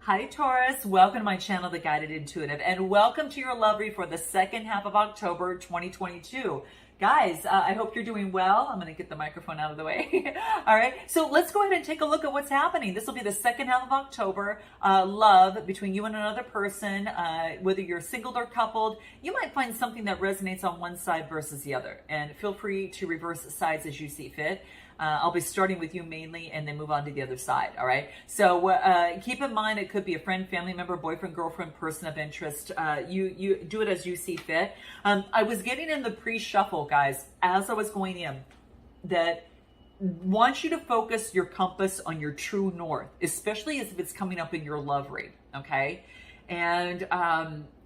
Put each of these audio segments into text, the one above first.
Hi Taurus, welcome to my channel, The Guided Intuitive, and welcome to your love read for the second half of October 2022. Guys, I hope you're doing well. I'm going to get the microphone out of the way. All right, so let's go ahead and take a look at what's happening. This will be the second half of October. Love between you and another person, whether you're single or coupled. You might find something that resonates on one side versus the other, and feel free to reverse sides as you see fit. I'll be starting with you mainly and then move on to the other side, all right? So keep in mind it could be a friend, family member, boyfriend, girlfriend, person of interest. You do it as you see fit. I was getting in the pre-shuffle, guys, as I was going in, that wants you to focus your compass on your true north, especially as if it's coming up in your love read, okay? And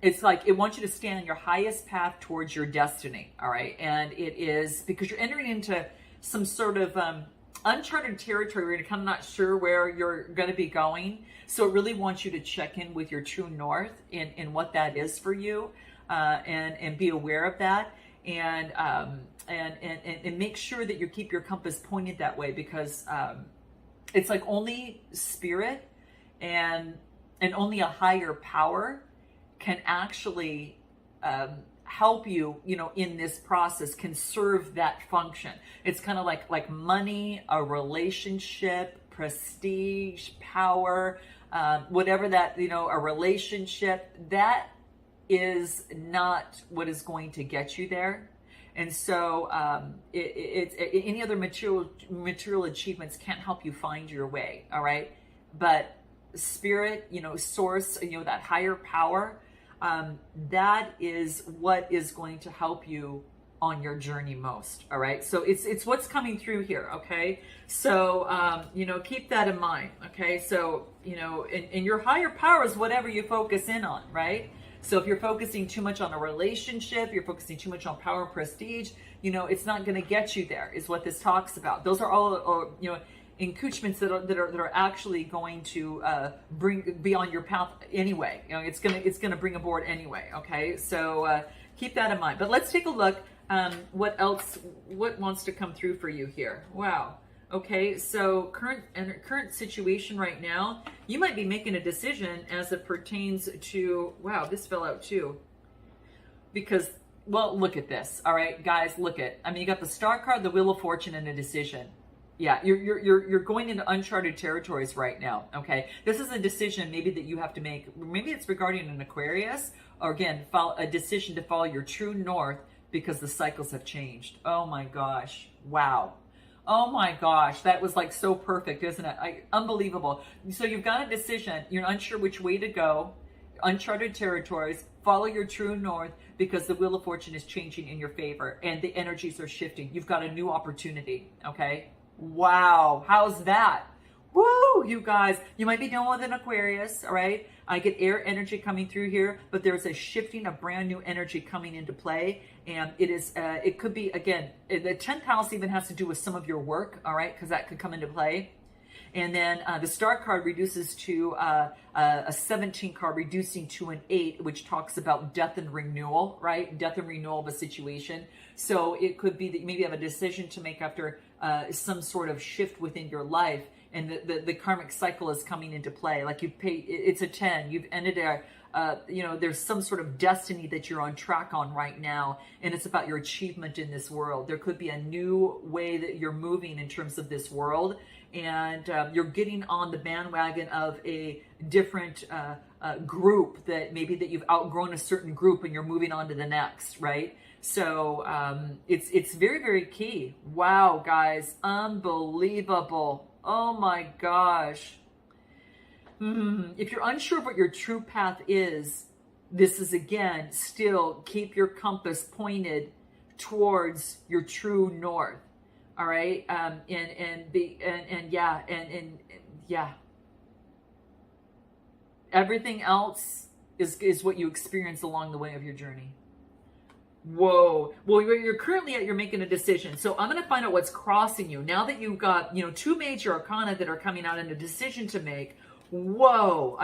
it's like it wants you to stand on your highest path towards your destiny, all right? And it is because you're entering into some sort of uncharted territory where you're kind of not sure where you're going to be going. So it really wants you to check in with your true north and what that is for you, and be aware of that, and make sure that you keep your compass pointed that way, because it's like only spirit and only a higher power can actually help you, in this process, can serve that function. It's kind of like money, a relationship, prestige, power, whatever that, a relationship, that is not what is going to get you there. And so any other material achievements can't help you find your way, all right? But spirit, source, that higher power, that is what is going to help you on your journey most. All right. So it's what's coming through here. Okay. So, keep that in mind. Okay. So, and your higher power is whatever you focus in on. Right. So if you're focusing too much on a relationship, you're focusing too much on power and prestige, it's not going to get you there, is what this talks about. Those are all, encroachments that are actually going to be on your path anyway. It's gonna bring aboard anyway. Okay, so keep that in mind. But let's take a look. What wants to come through for you here? Wow. Okay, so current situation right now, you might be making a decision as it pertains to. Wow, this fell out too. Because, well, look at this. All right, guys, look at. You got the Star card, the Wheel of Fortune, and a decision. Yeah, you're going into uncharted territories right now, okay? This is a decision maybe that you have to make. Maybe it's regarding an Aquarius, or again, a decision to follow your true north because the cycles have changed. Oh my gosh, wow. Oh my gosh, that was like so perfect, isn't it? Unbelievable. So you've got a decision, you're unsure which way to go, uncharted territories, follow your true north because the Wheel of Fortune is changing in your favor and the energies are shifting. You've got a new opportunity, okay? Wow, how's that? Woo, you guys, you might be dealing with an Aquarius, all right? I get air energy coming through here, but there's a shifting of brand new energy coming into play. And it could be, again, the 10th house even has to do with some of your work, all right? Because that could come into play. And then the Star card reduces to a 17 card, reducing to an 8, which talks about death and renewal, right? Death and renewal of a situation. So it could be that you maybe have a decision to make after some sort of shift within your life, and the karmic cycle is coming into play. Like it's a 10. You've ended there's some sort of destiny that you're on track on right now, and it's about your achievement in this world. There could be a new way that you're moving in terms of this world, and you're getting on the bandwagon of a different group that you've outgrown a certain group and you're moving on to the next, right? So it's very, very key. Wow, guys, unbelievable. Oh my gosh. If you're unsure of what your true path is, this is, again, still keep your compass pointed towards your true north. All right. Everything else is what you experience along the way of your journey. Whoa. Well, you're making a decision. So I'm going to find out what's crossing you. Now that you've got, two major arcana that are coming out and a decision to make. Whoa.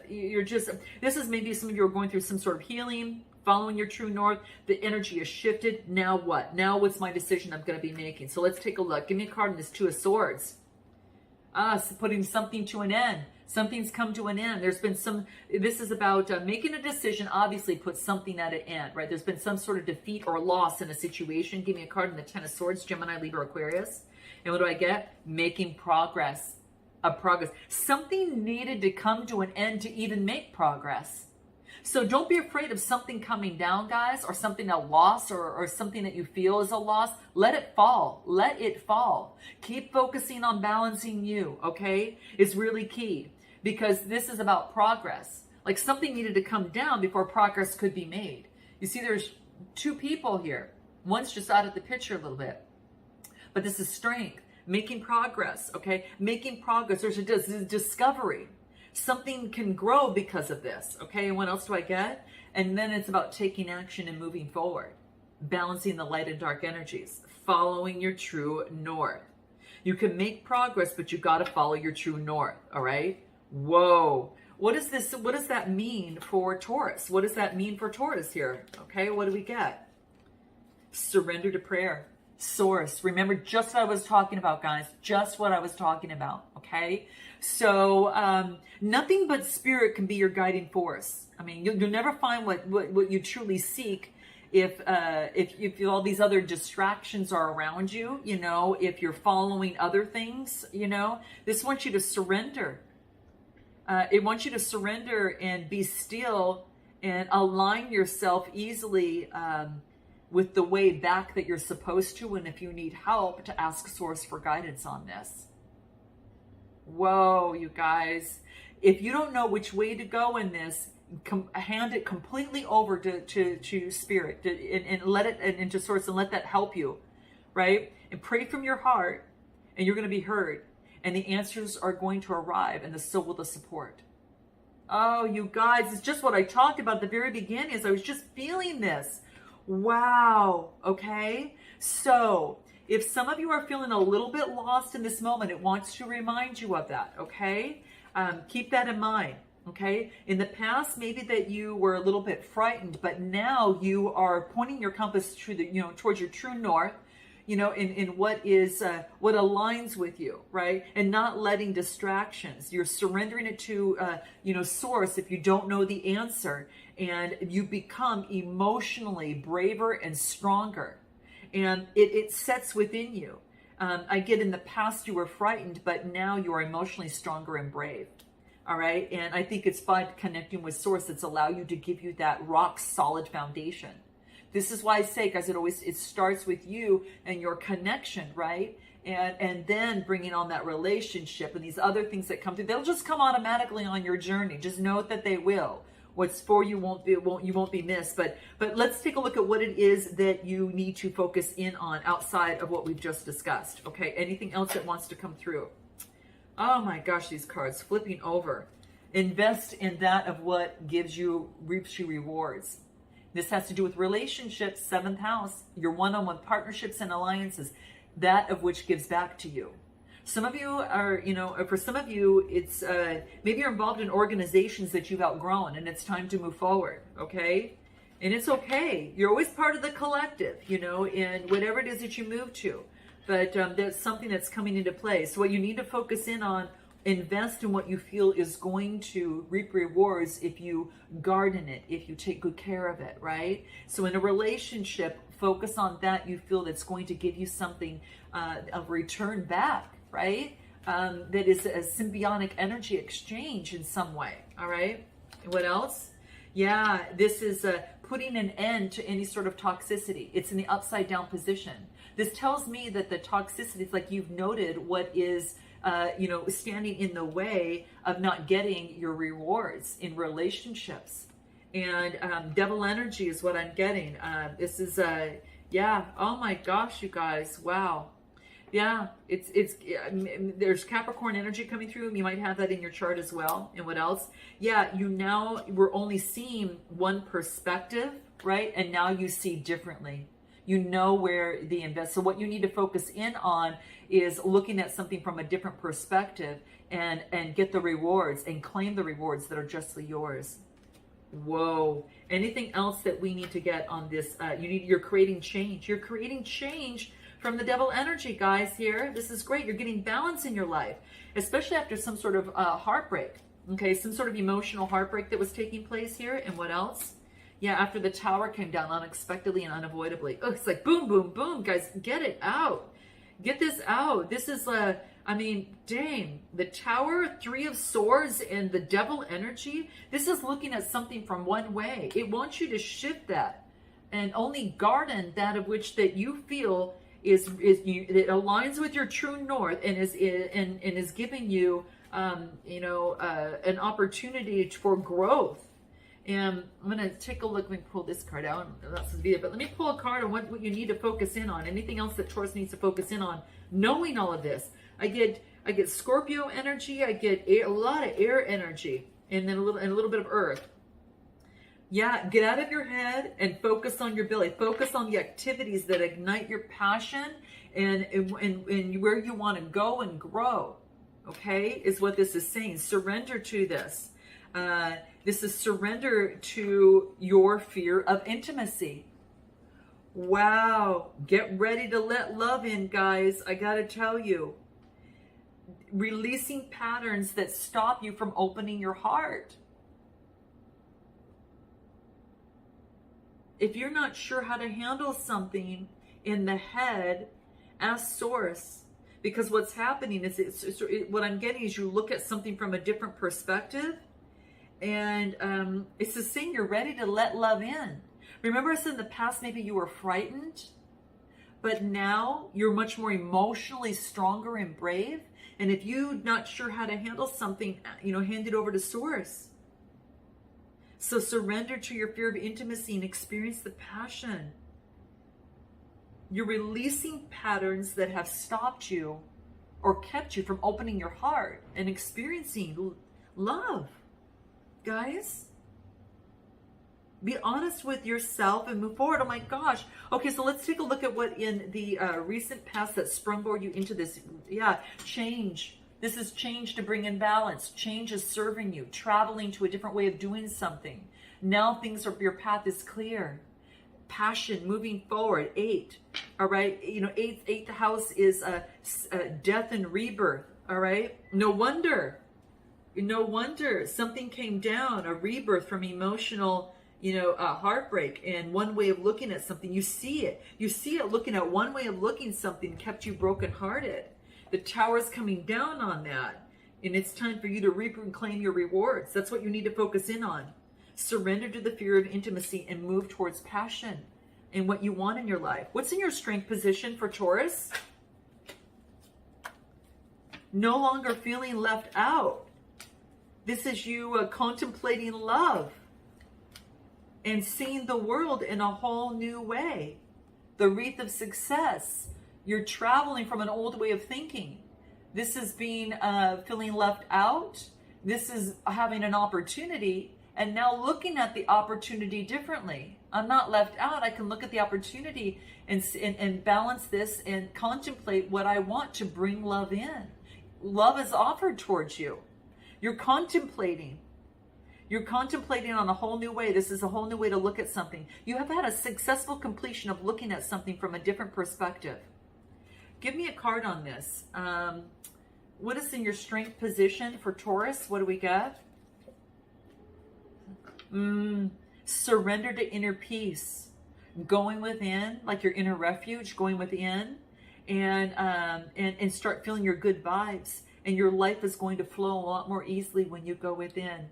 This is maybe some of you are going through some sort of healing, following your true north. The energy has shifted. Now what? Now what's my decision I'm going to be making? So let's take a look. Give me a card in this Two of Swords. Putting something to an end. Something's come to an end. There's been this is about making a decision, obviously put something at an end, right? There's been some sort of defeat or loss in a situation. Give me a card in the Ten of Swords, Gemini, Libra, Aquarius. And what do I get? Making progress. Progress. Something needed to come to an end to even make progress. So don't be afraid of something coming down, guys, or something, a loss, or something that you feel is a loss. Let it fall. Let it fall. Keep focusing on balancing you, okay? It's really key, because this is about progress. Like something needed to come down before progress could be made. You see, there's two people here. One's just out of the picture a little bit. But this is strength, making progress, okay? Making progress. There's a discovery. Something can grow because of this, okay? And what else do I get? And then it's about taking action and moving forward, balancing the light and dark energies, following your true north. You can make progress, but you got to follow your true north, all right? Whoa. What is this? What does that mean for Taurus? What does that mean for Taurus here? Okay, what do we get? Surrender to prayer. Source. Remember just what I was talking about, guys. Just what I was talking about, okay? So nothing but spirit can be your guiding force. I mean, you'll never find what you truly seek if all these other distractions are around you, you know, if you're following other things, you know. This wants you to surrender. It wants you to surrender and be still and align yourself easily with the way back that you're supposed to, and if you need help, to ask Source for guidance on this. Whoa, you guys. If you don't know which way to go in this, hand it completely over to Spirit and let it into Source, and let that help you, right? And pray from your heart, and you're going to be heard. And the answers are going to arrive, and so will the support. Oh, you guys, it's just what I talked about at the very beginning. Is I was just feeling this. Wow. Okay. So if some of you are feeling a little bit lost in this moment, it wants to remind you of that. Okay. Keep that in mind. Okay. In the past, maybe that you were a little bit frightened, but now you are pointing your compass to the, you know, towards your true north, you know, in what is, what aligns with you, right? And not letting distractions. You're surrendering it to, you know, Source if you don't know the answer. And you become emotionally braver and stronger. And it sets within you. I get in the past you were frightened, but now you are emotionally stronger and brave. All right. And I think it's by connecting with Source that's allow you to give you that rock solid foundation. This is why I say, guys, it starts with you and your connection, right? And then bringing on that relationship and these other things that come through. They'll just come automatically on your journey. Just note that they will. What's for you you won't be missed. But let's take a look at what it is that you need to focus in on outside of what we've just discussed. Okay, anything else that wants to come through? Oh my gosh, these cards flipping over. Invest in that of what reaps you rewards. This has to do with relationships, 7th house, your one-on-one partnerships and alliances, that of which gives back to you. Some of you are, you know, for some of you, it's maybe you're involved in organizations that you've outgrown and it's time to move forward, okay? And it's okay. You're always part of the collective, you know, in whatever it is that you move to. But that's something that's coming into play. So what you need to focus in on, invest in what you feel is going to reap rewards if you garden it, if you take good care of it, right? So in a relationship, focus on that you feel that's going to give you something of return back, right? That is a symbiotic energy exchange in some way, all right? And what else? Yeah, this is putting an end to any sort of toxicity. It's in the upside down position. This tells me that the toxicity, it's like you've noted what is you know, standing in the way of not getting your rewards in relationships. And devil energy is what I'm getting. This is, yeah, oh my gosh, you guys, wow. Yeah, there's Capricorn energy coming through. You might have that in your chart as well. And what else? Yeah, we're only seeing one perspective, right? And now you see differently. You know where the invest. So what you need to focus in on is looking at something from a different perspective and get the rewards and claim the rewards that are justly yours. Whoa. Anything else that we need to get on this? You're creating change. You're creating change from the devil energy, guys, here. This is great. You're getting balance in your life, especially after some sort of heartbreak. Okay, some sort of emotional heartbreak that was taking place here. And what else? Yeah, after the tower came down unexpectedly and unavoidably. Oh, it's like boom, boom, boom. Guys, get it out. Get this out. This is, I mean, dang. The tower, 3 of swords, and the devil energy. This is looking at something from one way. It wants you to shift that and only garden that of which that you feel it aligns with your true north and is giving you an opportunity for growth. And I'm going to take a look. Let me pull this card out. That's the video, but let me pull a card on what you need to focus in on. Anything else that Taurus needs to focus in on. Knowing all of this, I get Scorpio energy. I get a lot of air energy, and then a little bit of earth. Yeah, get out of your head and focus on your belly. Focus on the activities that ignite your passion and where you want to go and grow. Okay, is what this is saying. Surrender to this. This is surrender to your fear of intimacy. Wow. Get ready to let love in, guys. I got to tell you. Releasing patterns that stop you from opening your heart. If you're not sure how to handle something in the head, ask Source. Because what's happening is, what I'm getting is you look at something from a different perspective. And it's the saying you're ready to let love in. Remember I said in the past maybe you were frightened? But now you're much more emotionally stronger and brave. And if you're not sure how to handle something, hand it over to Source. So surrender to your fear of intimacy and experience the passion. You're releasing patterns that have stopped you or kept you from opening your heart and experiencing love. Guys, be honest with yourself and move forward. Oh my gosh. Okay, so let's take a look at what in the recent past that sprungboard you into this. Yeah, change. This is change to bring in balance. Change is serving you, traveling to a different way of doing something. Now your path is clear. Passion, moving forward. 8. All right. Eighth house is death and rebirth. All right. No wonder something came down, a rebirth from emotional, heartbreak. And one way of looking at something, you see it looking at one way of looking something kept you brokenhearted. The tower's coming down on that. And it's time for you to reap and claim your rewards. That's what you need to focus in on. Surrender to the fear of intimacy and move towards passion and what you want in your life. What's in your strength position for Taurus? No longer feeling left out. This is you contemplating love and seeing the world in a whole new way. The wreath of success. You're traveling from an old way of thinking. This is being feeling left out. This is having an opportunity and now looking at the opportunity differently. I'm not left out. I can look at the opportunity and balance this and contemplate what I want to bring love in. Love is offered towards you. You're contemplating. You're contemplating on a whole new way. This is a whole new way to look at something. You have had a successful completion of looking at something from a different perspective. Give me a card on this. What is in your strength position for Taurus? What do we got? Surrender to inner peace. Going within, like your inner refuge, going within, and start feeling your good vibes. And your life is going to flow a lot more easily when you go within.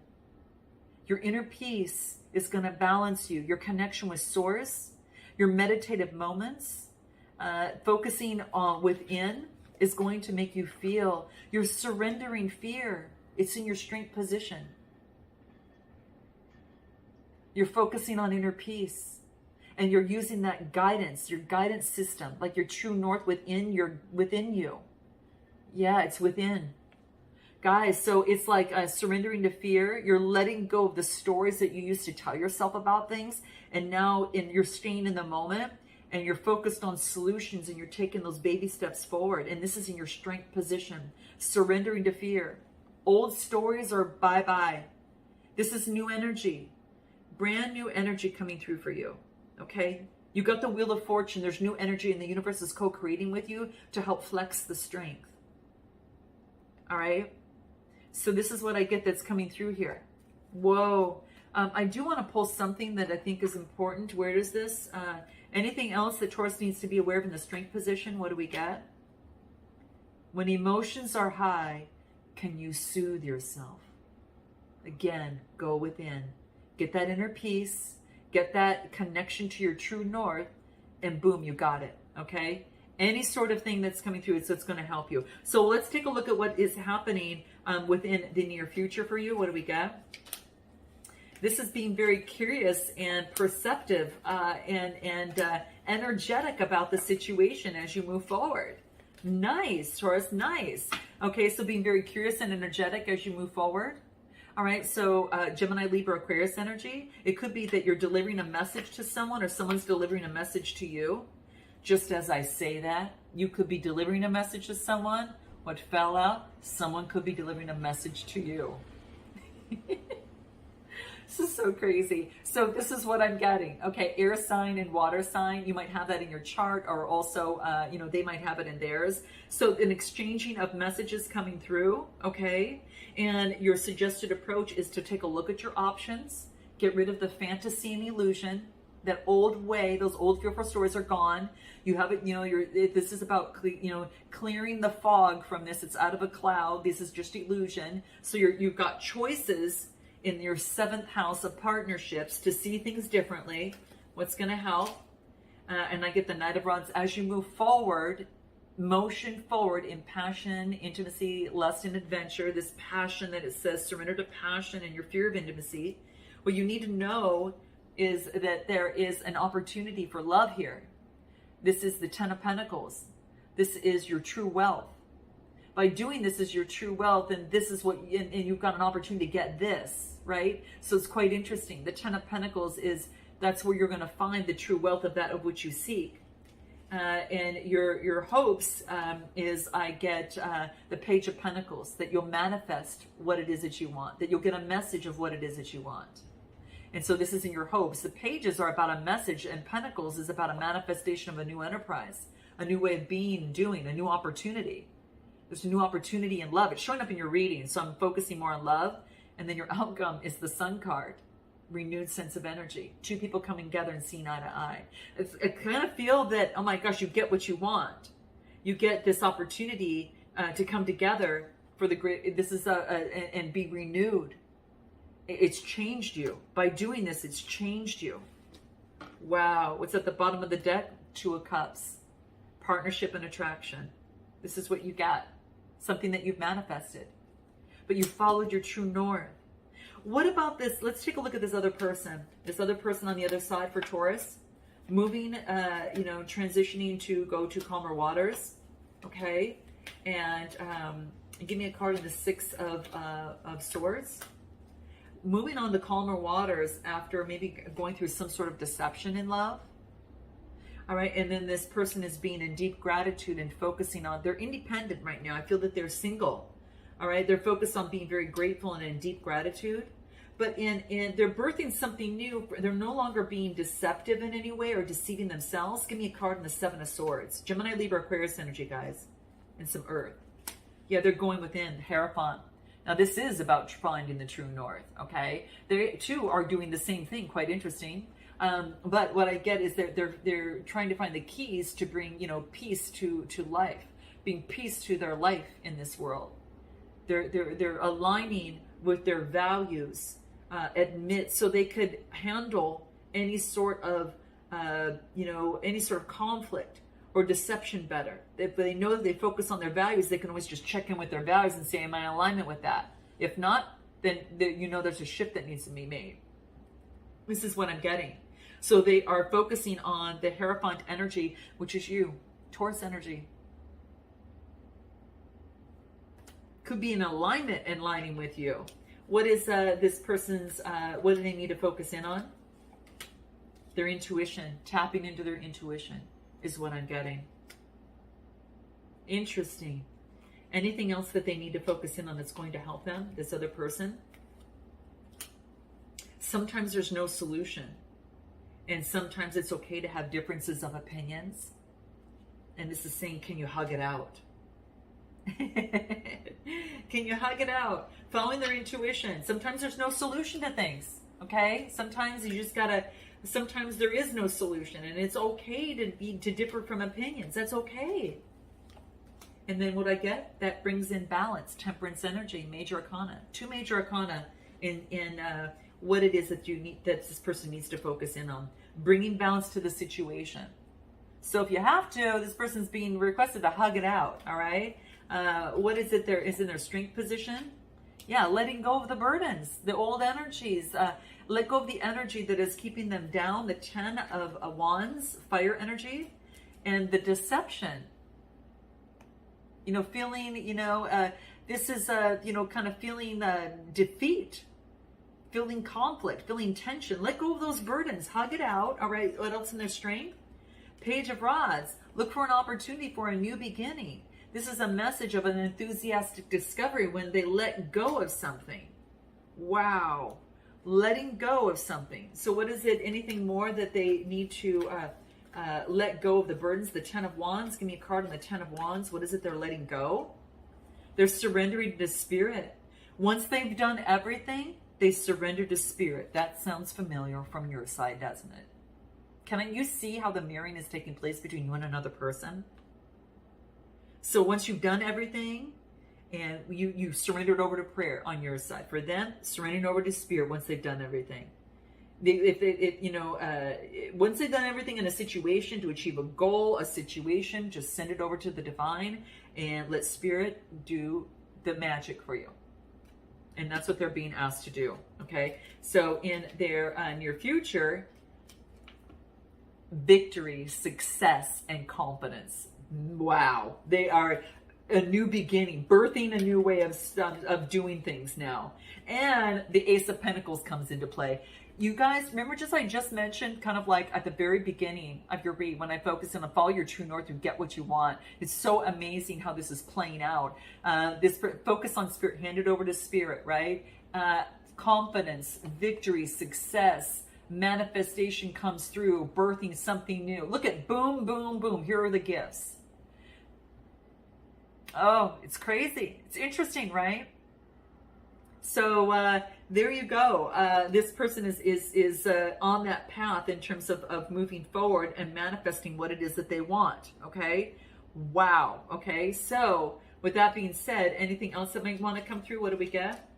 Your inner peace is going to balance you. Your connection with Source, your meditative moments, focusing on within is going to make you feel you're surrendering fear. It's in your strength position. You're focusing on inner peace and you're using that guidance, your guidance system, like your true north within you. Yeah, it's within. Guys, so it's like surrendering to fear. You're letting go of the stories that you used to tell yourself about things. And now you're staying in the moment and you're focused on solutions and you're taking those baby steps forward. And this is in your strength position. Surrendering to fear. Old stories are bye-bye. This is new energy. Brand new energy coming through for you. Okay? You got the Wheel of Fortune. There's new energy, and the universe is co-creating with you to help flex the strength. All right? So this is what I get that's coming through here. Whoa. I do want to pull something that I think is important. Where is this? Anything else that Taurus needs to be aware of in the strength position? What do we get? When emotions are high, can you soothe yourself? Again, go within. Get that inner peace. Get that connection to your true north. And boom, you got it. Okay? Any sort of thing that's coming through, so it's going to help you. So let's take a look at what is happening within the near future for you. What do we get? This is being very curious and perceptive and energetic about the situation as you move forward. Nice, Taurus, nice. Okay, so being very curious and energetic as you move forward. All right, so Gemini, Libra, Aquarius energy. It could be that you're delivering a message to someone or someone's delivering a message to you. Just as I say that, you could be delivering a message to someone. What fell out? Someone could be delivering a message to you. This is so crazy. So this is what I'm getting. Okay, air sign and water sign. You might have that in your chart, or also, they might have it in theirs. So an exchanging of messages coming through, okay? And your suggested approach is to take a look at your options, get rid of the fantasy and illusion. That old way, those old fearful stories are gone. You have it, this is about, clearing the fog from this. It's out of a cloud. This is just illusion. So you've got choices in your 7th house of partnerships to see things differently. What's going to help? And I get the Knight of Rods. As you move forward, motion forward in passion, intimacy, lust, and adventure. This passion that it says, surrender to passion and your fear of intimacy. What you need to know is that there is an opportunity for love here. This is the 10 of Pentacles. This is your true wealth. By doing this is your true wealth, and this is what, and you've got an opportunity to get this, right? So it's quite interesting. The 10 of Pentacles that's where you're going to find the true wealth of that of which you seek. And your hopes is I get the Page of Pentacles, that you'll manifest what it is that you want, that you'll get a message of what it is that you want. And so this is in your hopes. The pages are about a message, and Pentacles is about a manifestation of a new enterprise, a new way of being, doing, a new opportunity. There's a new opportunity in love. It's showing up in your reading, so I'm focusing more on love. And then your outcome is the Sun card, renewed sense of energy. Two people coming together and seeing eye to eye. I kind of feel that, oh my gosh, you get what you want. You get this opportunity to come together for the great, this is and be renewed. It's changed you. By doing this, it's changed you. Wow. What's at the bottom of the deck? 2 of Cups. Partnership and attraction. This is what you got. Something that you've manifested. But you followed your true north. What about this? Let's take a look at this other person. This other person on the other side for Taurus. Moving, transitioning to go to calmer waters. Okay. And give me a card in the 6 of Swords. Moving on to calmer waters after maybe going through some sort of deception in love. All right, and then this person is being in deep gratitude and focusing on, they're independent right now. I feel that they're single. All right, they're focused on being very grateful and in deep gratitude. But in they're birthing something new. They're no longer being deceptive in any way or deceiving themselves. Give me a card in the 7 of Swords. Gemini, Libra, Aquarius energy, guys. And some Earth. Yeah, they're going within, Hierophant. Now, this is about finding the true north, okay? They, too, are doing the same thing, quite interesting. But what I get is they're trying to find the keys to bring, peace to life, bring peace to their life in this world. They're aligning with their values, so they could handle any sort of, conflict or deception better. If they know that they focus on their values, they can always just check in with their values and say, am I in alignment with that? If not, then there's a shift that needs to be made. This is what I'm getting. So they are focusing on the Hierophant energy, which is you, Taurus energy. Could be in alignment and lining with you. What is this person's, what do they need to focus in on? Their intuition, tapping into their intuition is what I'm getting. Interesting. Anything else that they need to focus in on that's going to help them, this other person? Sometimes there's no solution. And sometimes it's okay to have differences of opinions. And this is saying, can you hug it out? Can you hug it out? Following their intuition. Sometimes there's no solution to things. Okay? Sometimes you just gotta, sometimes there is no solution. And it's okay to differ from opinions. That's okay. And then what I get? That brings in balance, temperance energy, major arcana. 2 major arcana in what it is that you need, that this person needs to focus in on. Bringing balance to the situation. So if you have to, this person's being requested to hug it out, all right? What is it there is in their strength position? Yeah, letting go of the burdens, the old energies. Let go of the energy that is keeping them down, the 10 of Wands, fire energy, and the deception. You know, feeling, this is, kind of feeling defeat, feeling conflict, feeling tension. Let go of those burdens, hug it out, all right? What else in their strength? Page of Rods, look for an opportunity for a new beginning. This is a message of an enthusiastic discovery when they let go of something. Wow. Letting go of something. So what is it? Anything more that they need to let go of the burdens? The 10 of Wands. Give me a card on the 10 of Wands. What is it they're letting go? They're surrendering to spirit. Once they've done everything, they surrender to spirit. That sounds familiar from your side, doesn't it? Can you see how the mirroring is taking place between you and another person? So once you've done everything and you surrendered over to prayer on your side, for them, surrendering over to spirit once they've done everything. Once they've done everything in a situation to achieve a goal, a situation, just send it over to the divine and let spirit do the magic for you. And that's what they're being asked to do. Okay. So in their near future, victory, success, and confidence. Wow. They are a new beginning, birthing a new way of doing things now. And the Ace of Pentacles comes into play. You guys, remember I just mentioned, kind of like at the very beginning of your read, when I focus on follow your true north, you get what you want. It's so amazing how this is playing out. This focus on spirit, hand it over to spirit, right? Confidence, victory, success, manifestation comes through, birthing something new. Look at boom, boom, boom. Here are the gifts. Oh, it's crazy. It's interesting, right? So there you go. This person is on that path in terms of moving forward and manifesting what it is that they want. Okay. Wow. Okay. So with that being said, anything else that might want to come through? What do we get?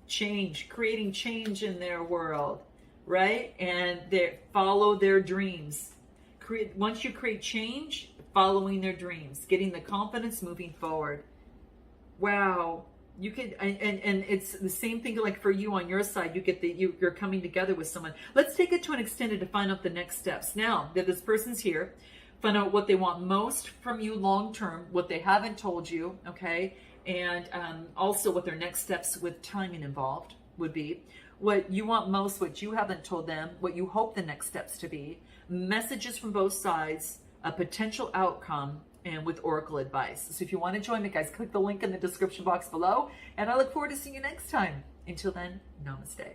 Change, creating change in their world, right? And they follow their dreams. Once you create change, following their dreams, getting the confidence, moving forward. Wow. You could, and it's the same thing like for you on your side, you're coming together with someone. Let's take it to an extended to find out the next steps. Now that this person's here, find out what they want most from you long-term, what they haven't told you, okay? And also what their next steps with timing involved would be. What you want most, what you haven't told them, what you hope the next steps to be, messages from both sides, a potential outcome, and with oracle advice. So if you want to join me, guys, click the link in the description box below, and I look forward to seeing you next time. Until then, namaste.